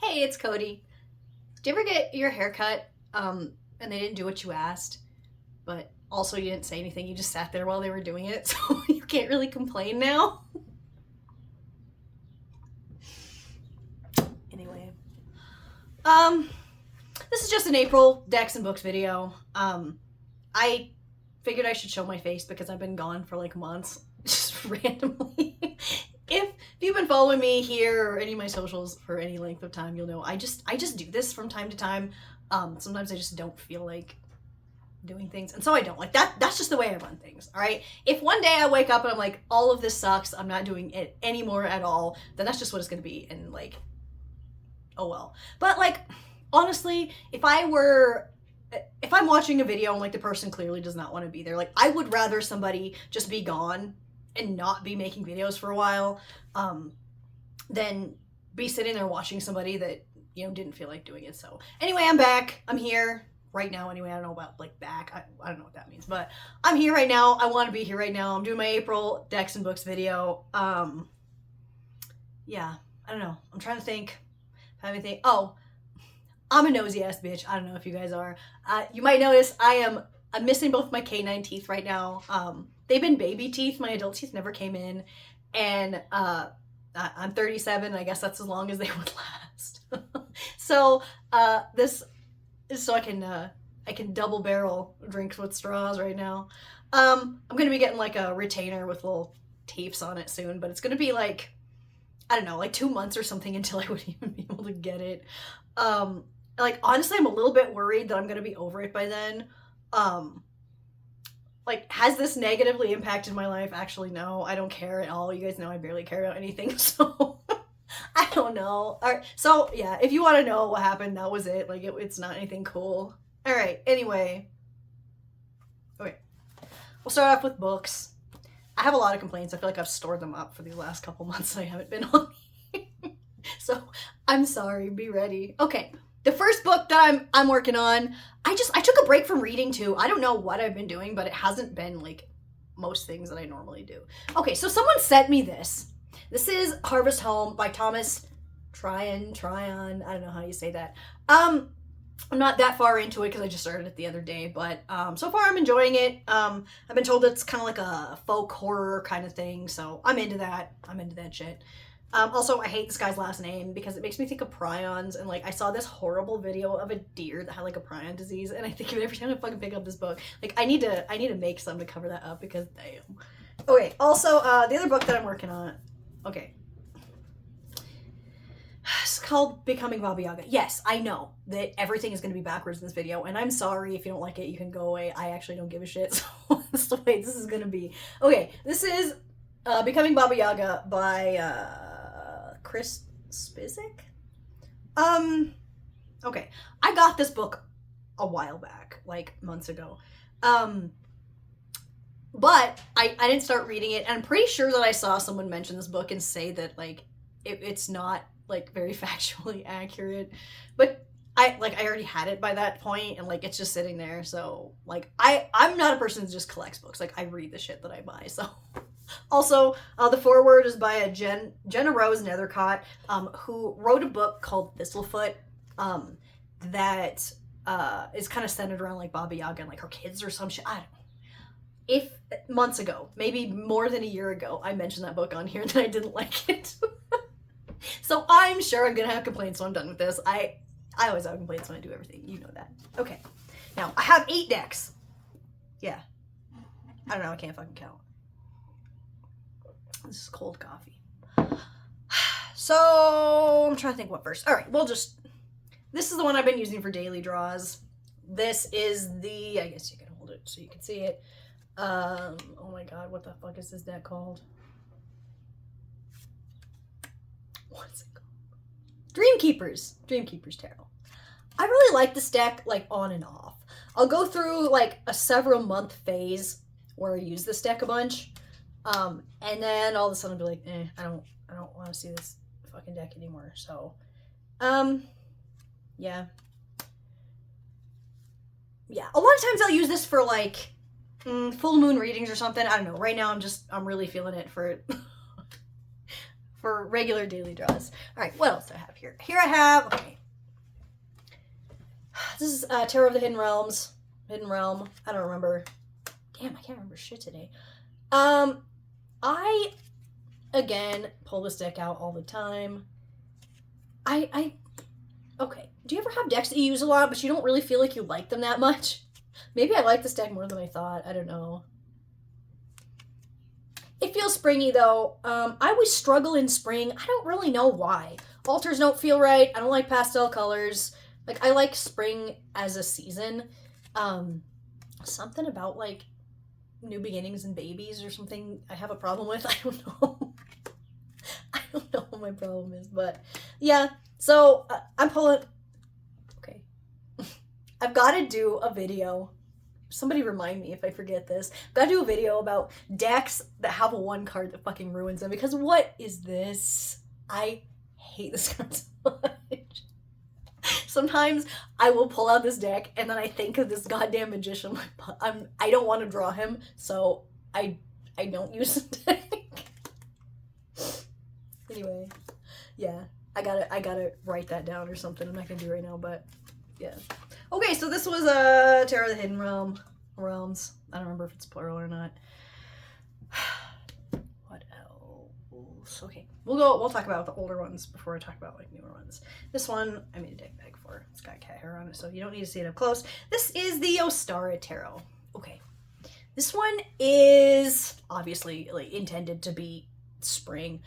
Hey, it's Cody. Did you ever get your hair cut, and they didn't do what you asked, but also you didn't say anything, you just sat there while they were doing it, so you can't really complain now? Anyway, um, this is just an April Decks and Books video. I figured I should show my face because I've been gone for like months, just randomly. If you've been following me here or any of my socials for any length of time, you'll know I just do this from time to time. Sometimes I just don't feel like doing things, and so I don't. Like that's just the way I run things. All right. If one day I wake up and I'm like, all of this sucks, I'm not doing it anymore at all, then that's just what it's gonna be. And like, oh well. But like, honestly, if I'm watching a video and like the person clearly does not want to be there, like I would rather somebody just be gone and not be making videos for a while, than be sitting there watching somebody that didn't feel like doing it. So anyway, I'm back. I'm here right now. Anyway, I don't know about like back. I don't know what that means, but I'm here right now. I want to be here right now. I'm doing my April Decks and Books video. Yeah, I don't know. I'm trying to think. Have anything? Oh, I'm a nosy ass bitch. I don't know if you guys are. You might notice I'm missing both my canine teeth right now. They've been baby teeth. My adult teeth never came in, and I'm 37. I guess that's as long as they would last. So this is so I can double barrel drinks with straws right now. I'm gonna be getting like a retainer with little tapes on it soon, but it's gonna be like, I don't know, like 2 months or something until I would even be able to get it. Like honestly, I'm a little bit worried that I'm gonna be over it by then. Um, like, has this negatively impacted my life? Actually, no, I don't care at all. You guys know I barely care about anything, so I don't know. All right, so yeah, if you want to know what happened, that was it. Like, it's not anything cool. All right, anyway, okay, we'll start off with books. I have a lot of complaints. I feel like I've stored them up for these last couple months that I haven't been on. So I'm sorry. Be ready. Okay, the first book that I'm working on, I took a break from reading too. I don't know what I've been doing, but it hasn't been like most things that I normally do. Okay, so someone sent me this. This is Harvest Home by Thomas Tryon. I don't know how you say that. I'm not that far into it because I just started it the other day, but so far I'm enjoying it. I've been told it's kind of like a folk horror kind of thing, so I'm into that. I'm into that shit. Also, I hate this guy's last name because it makes me think of prions, and like I saw this horrible video of a deer that had like a prion disease, and I think of it every time I fucking pick up this book. Like I need to make some to cover that up because damn. Okay. Also, the other book that I'm working on. Okay. It's called Becoming Baba Yaga. Yes, I know that everything is going to be backwards in this video, and I'm sorry if you don't like it. You can go away. I actually don't give a shit. So that's the way this is going to be. Okay, this is Becoming Baba Yaga by Chris Spizik. Okay, I got this book a while back, like months ago. But I didn't start reading it, and I'm pretty sure that I saw someone mention this book and say that like it's not like very factually accurate. But I already had it by that point, and like it's just sitting there. So like I'm not a person that just collects books. Like I read the shit that I buy. So also, the foreword is by a Jenna Rose Nethercott, who wrote a book called Thistlefoot, that is kind of centered around like Baba Yaga and like her kids or some shit. I don't know. If months ago, maybe more than a year ago, I mentioned that book on here and I didn't like it. So I'm sure I'm gonna have complaints when I'm done with this. I always have complaints when I do everything. You know that. Okay. Now, I have 8 decks. Yeah. I don't know. I can't fucking count. This is cold coffee. So I'm trying to think what first. All right, this is the one I've been using for daily draws. This is the, I guess you can hold it so you can see it. Oh my god, what the fuck is this deck called? What's it called? Dreamkeepers Tarot. I really like this deck like on and off. I'll go through like a several month phase where I use this deck a bunch. And then all of a sudden I'll be like, I don't want to see this fucking deck anymore. So, yeah. Yeah, a lot of times I'll use this for like full moon readings or something. I don't know. Right now I'm really feeling it for for regular daily draws. All right, what else do I have here? Here I have, okay. This is Tarot of the Hidden Realms. Hidden Realm. I don't remember. Damn, I can't remember shit today. I, again, pull this deck out all the time. Okay. Do you ever have decks that you use a lot, but you don't really feel like you like them that much? Maybe I like this deck more than I thought. I don't know. It feels springy, though. I always struggle in spring. I don't really know why. Altars don't feel right. I don't like pastel colors. Like, I like spring as a season. Something about, like, new beginnings and babies or something I have a problem with. I don't know. I don't know what my problem is, but yeah. So, I'm pulling... Okay. I've got to do a video. Somebody remind me if I forget this. I've got to do a video about decks that have a one card that fucking ruins them, because what is this? I hate this card so much. Sometimes I will pull out this deck and then I think of this goddamn magician. I don't want to draw him, so I don't use the deck. Anyway, yeah, I gotta write that down or something. I'm not gonna do it right now, but yeah. Okay, so this was Tarot of the Hidden Realms. I don't remember if it's plural or not. What else? Okay, we'll talk about the older ones before I talk about like newer ones. This one I made a deck bag for. It's got cat hair on it, so you don't need to see it up close. This is the Ostara Tarot. Okay, this one is obviously like intended to be spring.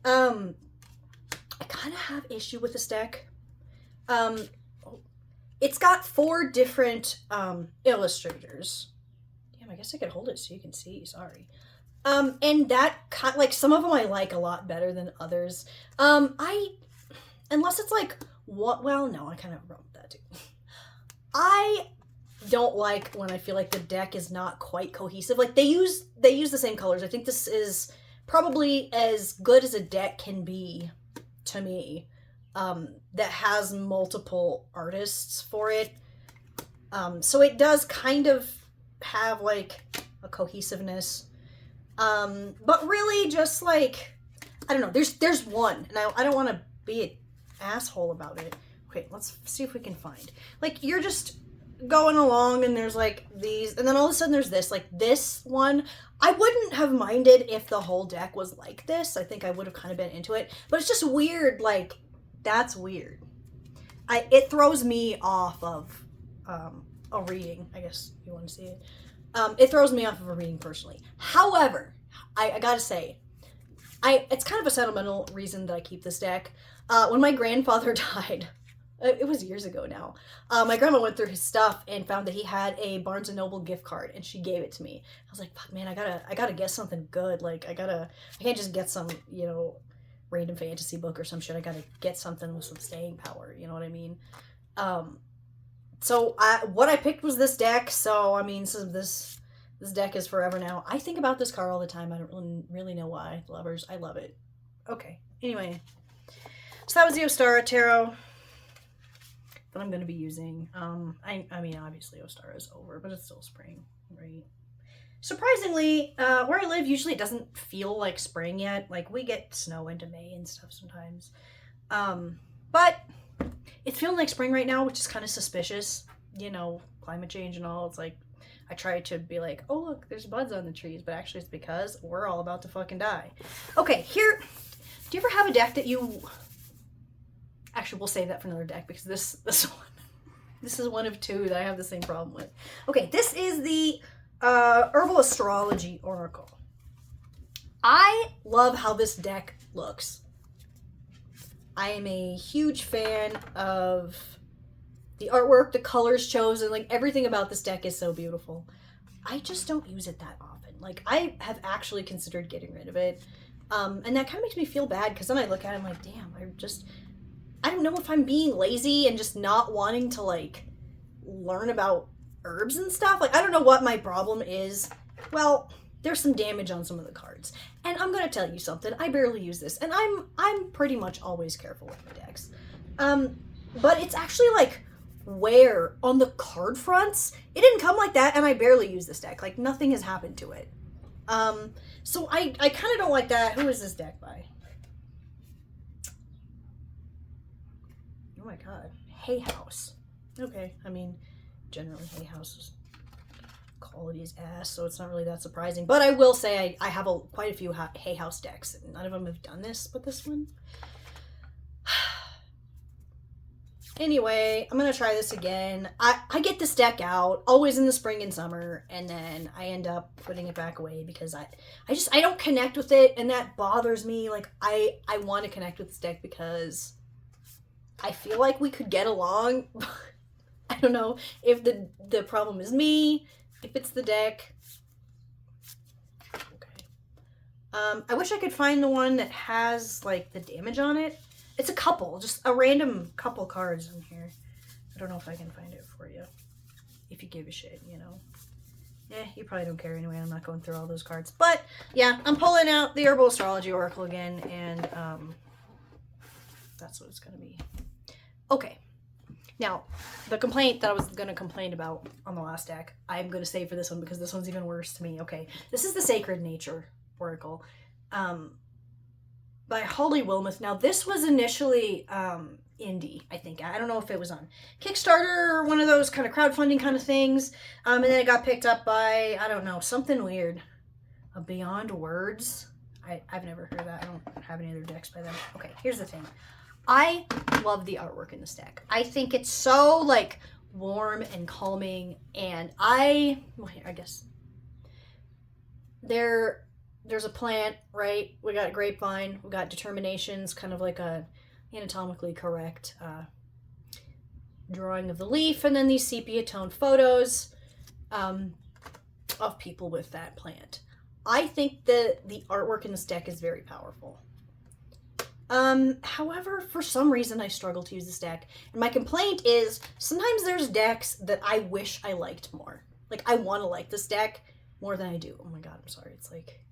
I kind of have issue with this deck. It's got 4 different illustrators. Damn, I guess I could hold it so you can see. Sorry. And that like some of them I like a lot better than others. Unless it's like what? Well, no, I kind of wrote that too. I don't like when I feel like the deck is not quite cohesive. Like they use the same colors. I think this is probably as good as a deck can be to me. That has multiple artists for it. So it does kind of have like a cohesiveness. But really just like, I don't know, there's one, and I don't want to be an asshole about it. Okay, let's see if we can find. Like, you're just going along and there's like these, and then all of a sudden there's this. Like this one, I wouldn't have minded if the whole deck was like this. I think I would have kind of been into it. But it's just weird, like, that's weird. It throws me off of a reading, I guess you want to see it. It throws me off of a reading personally. However, I gotta say, it's kind of a sentimental reason that I keep this deck. When my grandfather died, it was years ago now, my grandma went through his stuff and found that he had a Barnes & Noble gift card, and she gave it to me. I was like, fuck, man, I gotta get something good. Like, I can't just get some, you know, random fantasy book or some shit. I gotta get something with some staying power, you know what I mean? So what I picked was this deck. So I mean, so this deck is forever now. I think about this card all the time. I don't really know why. Lovers, I love it. Okay, anyway, so that was the Ostara Tarot that I'm going to be using. I mean, obviously Ostara is over, but it's still spring, right? Surprisingly, where I live, usually it doesn't feel like spring yet. Like, we get snow into May and stuff sometimes. But it's feeling like spring right now, which is kind of suspicious. You know, climate change and all. It's like, I try to be like, oh, look, there's buds on the trees. But actually, it's because we're all about to fucking die. Okay, here. Do you ever have a deck that you... Actually, we'll save that for another deck, because this is one of 2 that I have the same problem with. Okay, this is the... Herbal Astrology Oracle. I love how this deck looks. I am a huge fan of the artwork, the colors chosen, like everything about this deck is so beautiful. I just don't use it that often. Like, I have actually considered getting rid of it. And that kind of makes me feel bad, because then I look at it and I'm like, damn, I don't know if I'm being lazy and just not wanting to like learn about herbs and stuff. Like, I don't know what my problem is. Well, there's some damage on some of the cards. And I'm gonna tell you something. I barely use this. And I'm pretty much always careful with my decks. But it's actually like wear on the card fronts. It didn't come like that, and I barely use this deck. Like, nothing has happened to it. So I kind of don't like that. Who is this deck by? Oh my god. Hay House. Okay, I mean, generally Hay House's quality is ass, so it's not really that surprising. But I will say I have quite a few Hay House decks. None of them have done this, but this one. Anyway, I'm gonna try this again. I get this deck out always in the spring and summer, and then I end up putting it back away because I don't connect with it, and that bothers me. Like I want to connect with this deck because I feel like we could get along. I don't know if the problem is me, if it's the deck. Okay. I wish I could find the one that has like the damage on it. It's a couple, just a random couple cards in here. I don't know if I can find it for you. If you give a shit, you know. You probably don't care anyway. I'm not going through all those cards. But, yeah, I'm pulling out the Herbal Astrology Oracle again, and that's what it's going to be. Okay. Now, the complaint that I was going to complain about on the last deck, I'm going to save for this one because this one's even worse to me. Okay, this is the Sacred Nature Oracle. By Holly Wilmoth. Now, this was initially indie, I think. I don't know if it was on Kickstarter or one of those kind of crowdfunding kind of things. And then it got picked up by, I don't know, something weird. Beyond Words. I've never heard of that. I don't have any other decks by them. Okay, here's the thing. I love the artwork in this deck. I think it's so, like, warm and calming. And I guess there's a plant, right? We got grapevine, we got determinations, kind of like a anatomically correct drawing of the leaf, and then these sepia tone photos of people with that plant. I think that the artwork in this deck is very powerful. However, for some reason I struggle to use this deck. And my complaint is sometimes there's decks that I wish I liked more. Like, I want to like this deck more than I do. Oh my god, I'm sorry. It's like,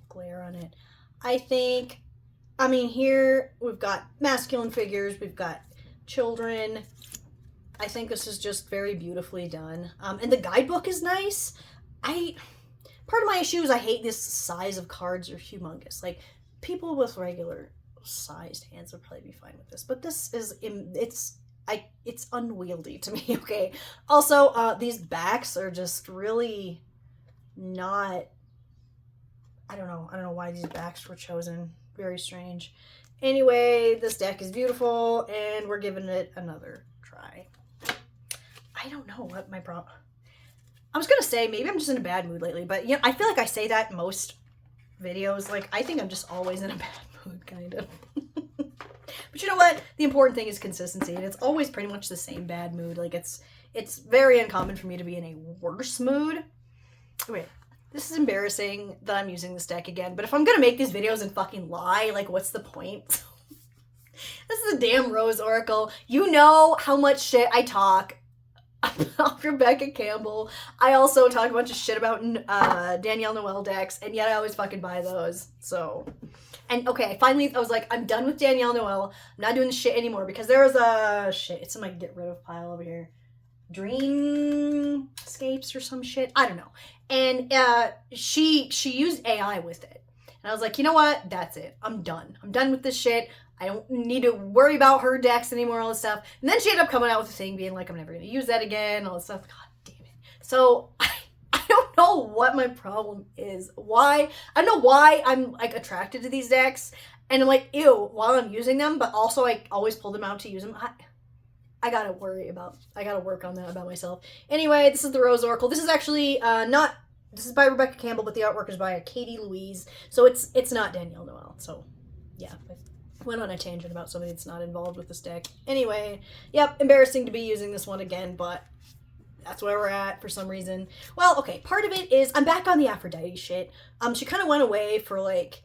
glare on it. I mean, here we've got masculine figures, we've got children. I think this is just very beautifully done. And the guidebook is nice. Part of my issue is I hate this size of cards are humongous. Like, people with regular sized hands would probably be fine with this, but this is, it's unwieldy to me, okay? Also, these backs are just really not, I don't know why these backs were chosen. Very strange. Anyway, this deck is beautiful, and we're giving it another try. I don't know what my problem... I was gonna say, maybe I'm just in a bad mood lately, but you know, I feel like I say that in most videos. Like, I think I'm just always in a bad mood, kind of. But you know what? The important thing is consistency, and it's always pretty much the same bad mood. Like, it's very uncommon for me to be in a worse mood. Wait. This is embarrassing that I'm using this deck again, but if I'm gonna make these videos and fucking lie, like, what's the point? This is a damn Rose Oracle. You know how much shit I talk about Rebecca Campbell. I also talk a bunch of shit about Danielle Noel decks, and yet I always fucking buy those. So, and okay, finally I was like, I'm done with Danielle Noel. I'm not doing this shit anymore because there was a shit. It's in my get rid of pile over here. Dreamscapes or some shit. I don't know. And she used AI with it. And I was like, you know what? That's it. I'm done. I'm done with this shit. I don't need to worry about her decks anymore, all this stuff. And then she ended up coming out with a thing being like, I'm never going to use that again, all this stuff. God damn it. So I don't know what my problem is. I don't know why I'm like attracted to these decks. And I'm like, ew, while I'm using them, but also I always pull them out to use them. I gotta work on that about myself. Anyway, this is the Rose Oracle. This is actually this is by Rebecca Campbell, but the artwork is by Katie Louise. So it's not Danielle Noel. So yeah, I went on a tangent about somebody that's not involved with this deck. Anyway, yep, embarrassing to be using this one again, but that's where we're at for some reason. Well, okay, part of it is I'm back on the Aphrodite shit. She kind of went away for like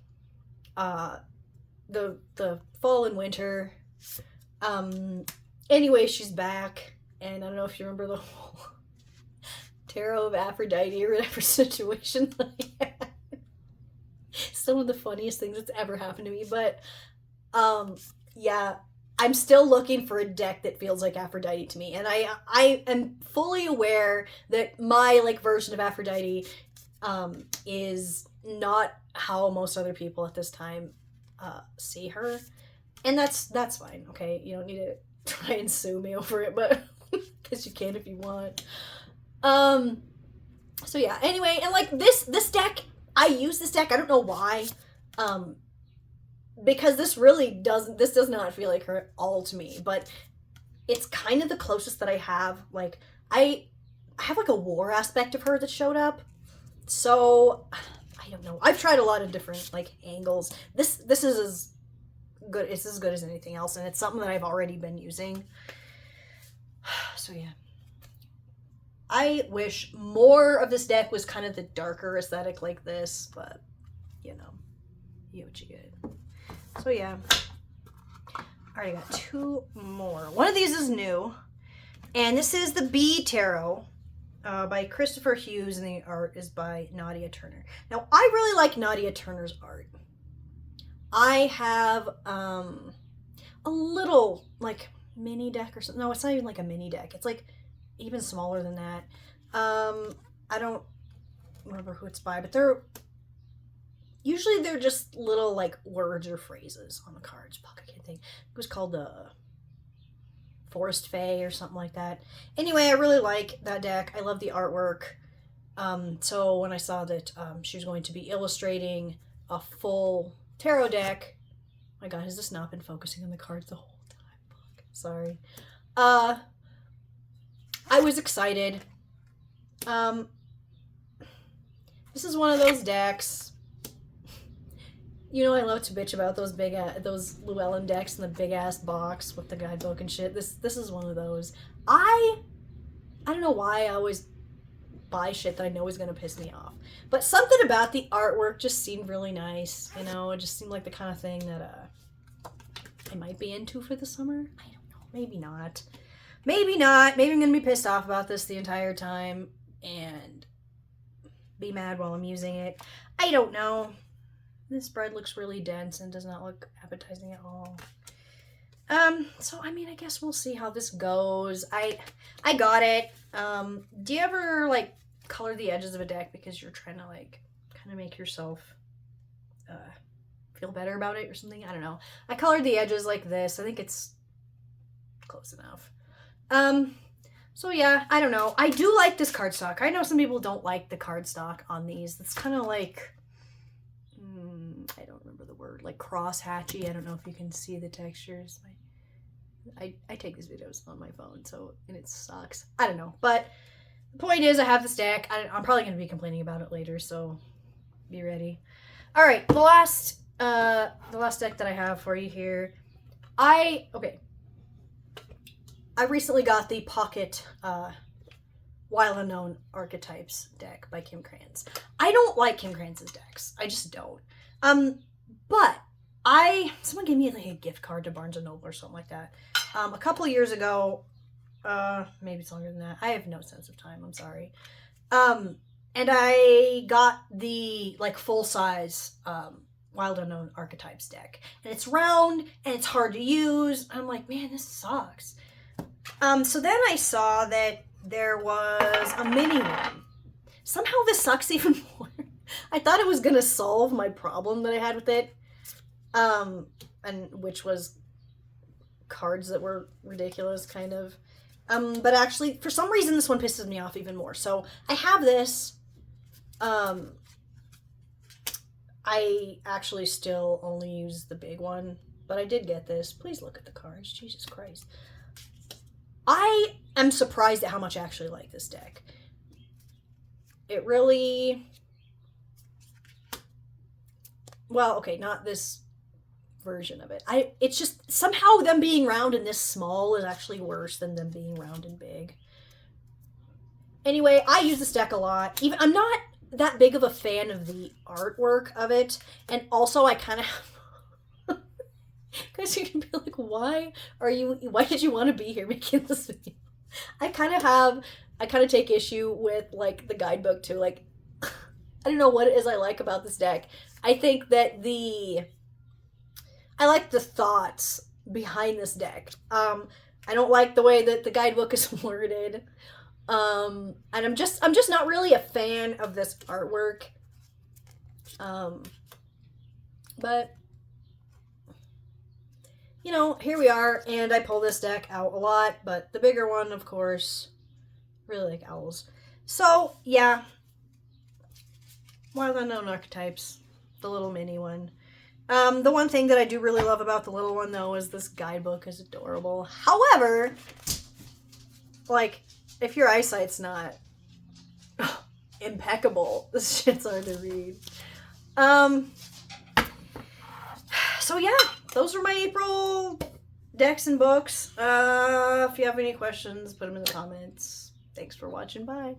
the fall and winter. Anyway, she's back, and I don't know if you remember the whole Tarot of Aphrodite or whatever situation that I had. Some of the funniest things that's ever happened to me, but yeah, I'm still looking for a deck that feels like Aphrodite to me, and I am fully aware that my like version of Aphrodite is not how most other people at this time see her. And that's fine, okay? You don't need to try and sue me over it, but because you can if you want. So yeah, anyway, and like this deck, I use this deck, I don't know why. Um because this does not feel like her all to me, but it's kind of the closest that I have. Like I have like a war aspect of her that showed up. So I don't know. I've tried a lot of different like angles. This is as good. It's as good as anything else, and it's something that I've already been using. So yeah. I wish more of this deck was kind of the darker aesthetic like this, but you know, you what you get. So yeah. Alright, I got two more. One of these is new, and this is the Bee Tarot by Christopher Hughes, and the art is by Nadia Turner. Now, I really like Nadia Turner's art. I have a little like mini deck or something. No, it's not even like a mini deck. It's like even smaller than that. I don't remember who it's by, but they're just little like words or phrases on the cards. Fuck, I can't think. It was called the Forest Fae or something like that. Anyway, I really like that deck. I love the artwork. So when I saw that she was going to be illustrating a full tarot deck, my God, has this not been focusing on the cards the whole time? Fuck, sorry. I was excited. This is one of those decks. You know, I love to bitch about those those Llewellyn decks in the big ass box with the guidebook and shit. This is one of those. I don't know why I always buy shit that I know is gonna piss me off, but something about the artwork just seemed really nice. You know, it just seemed like the kind of thing that I might be into for the summer. I don't know. Maybe not. Maybe not. Maybe I'm gonna be pissed off about this the entire time and be mad while I'm using it. I don't know. This spread looks really dense and does not look appetizing at all. So I mean, I guess we'll see how this goes. I got it. Do you ever like color the edges of a deck because you're trying to like kind of make yourself feel better about it or something? I don't know. I colored the edges like this. I think it's close enough. So yeah, I don't know. I do like this cardstock. I know some people don't like the cardstock on these. It's kind of like, I don't remember the word, like cross-hatchy. I don't know if you can see the textures. I take these videos on my phone, so, and it sucks. I don't know, but the point is I have this deck. I'm probably going to be complaining about it later, so be ready. All right, the last deck that I have for you here. I recently got the Pocket Wild Unknown Archetypes deck by Kim Krans. I don't like Kim Krans's decks. I just don't. But someone gave me like a gift card to Barnes & Noble or something like that. A couple of years ago, maybe it's longer than that. I have no sense of time. I'm sorry. And I got the like full size, Wild Unknown Archetypes deck, and it's round and it's hard to use. I'm like, man, this sucks. So then I saw that there was a mini one. Somehow this sucks even more. I thought it was gonna solve my problem that I had with it, and which was cards that were ridiculous, kind of. But actually, for some reason, this one pisses me off even more. So I have this. I actually still only use the big one, but I did get this. Please look at the cards. Jesus Christ. I am surprised at how much I actually like this deck. It really... Well, okay, not this version of it. It's just, somehow them being round and this small is actually worse than them being round and big. Anyway, I use this deck a lot. I'm not that big of a fan of the artwork of it, and also I kind of... Because you can be like, why did you want to be here making this video? I kind of take issue with like the guidebook too. Like, I don't know what it is I like about this deck. I think that I like the thoughts behind this deck. I don't like the way that the guidebook is worded. And I'm just not really a fan of this artwork. But you know, here we are, and I pull this deck out a lot, but the bigger one, of course, really like owls. So, yeah. Wild Unknown Archetypes, the little mini one. The one thing that I do really love about the little one, though, is this guidebook is adorable. However, like, if your eyesight's not impeccable, this shit's hard to read. So yeah, those were my April decks and books. If you have any questions, put them in the comments. Thanks for watching. Bye.